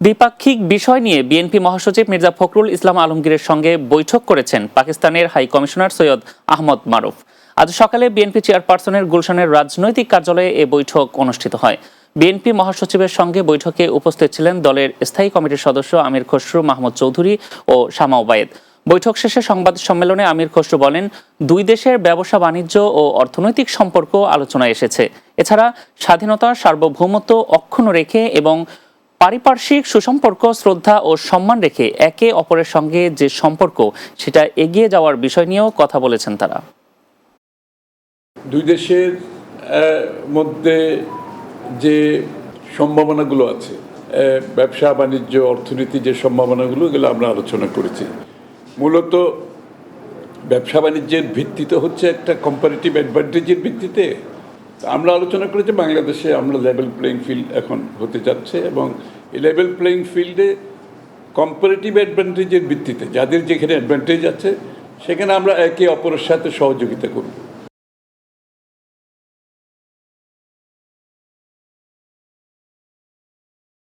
দ্বিপাক্ষিক বিষয় নিয়ে বিএনপি মহাসচিব মির্জা ফখরুল ইসলাম আলমগীরের সঙ্গে বৈঠক করেছেন পাকিস্তানের হাই কমিশনার সৈয়দ আহমদ মারুফ। আজ সকালে বিএনপি চেয়ারপারসনের গুলশানের রাজনৈতিক কার্যালয়ে এ বৈঠক অনুষ্ঠিত হয়। বিএনপি মহাসচিবের সঙ্গে বৈঠকে উপস্থিত ছিলেন দলের স্থায়ী কমিটির সদস্য আমির খসরু মাহমুদ চৌধুরী ও শামা ওবায়েদ। বৈঠক শেষে সংবাদ সম্মেলনে আমির খসরু বলেন, দুই দেশের ব্যবসা বাণিজ্য ও অর্থনৈতিক সম্পর্ক আলোচনায় এসেছে। এছাড়া স্বাধীনতা, সার্বভৌমত্ব অক্ষুণ্ণ রেখে এবং পারিপার্শ্বিক সুসম্পর্ক শ্রদ্ধা ও সম্মান রেখে একে অপরের সঙ্গে যে সম্পর্ক সেটা এগিয়ে যাওয়ার বিষয় নিয়েও কথা বলেছেন তারা। দুই দেশের মধ্যে যে সম্ভাবনাগুলো আছে, ব্যবসা বাণিজ্য অর্থনীতি যে সম্ভাবনাগুলো, এগুলো আমরা আলোচনা করেছি। মূলত ব্যবসা বাণিজ্যের ভিত্তিতে হচ্ছে একটা কম্পারেটিভ অ্যাডভান্টেজের ভিত্তিতে আমরা আলোচনা করেছি। বাংলাদেশে আমরা লেভেল প্লেইং ফিল্ড এখন হতে যাচ্ছে এবং এই লেভেল প্লেইং ফিল্ডে কম্পারেটিভ অ্যাডভান্টেজের ভিত্তিতে যাদের যেখানে অ্যাডভান্টেজ আছে সেখানে আমরা একে অপরের সাথে সহযোগিতা করব।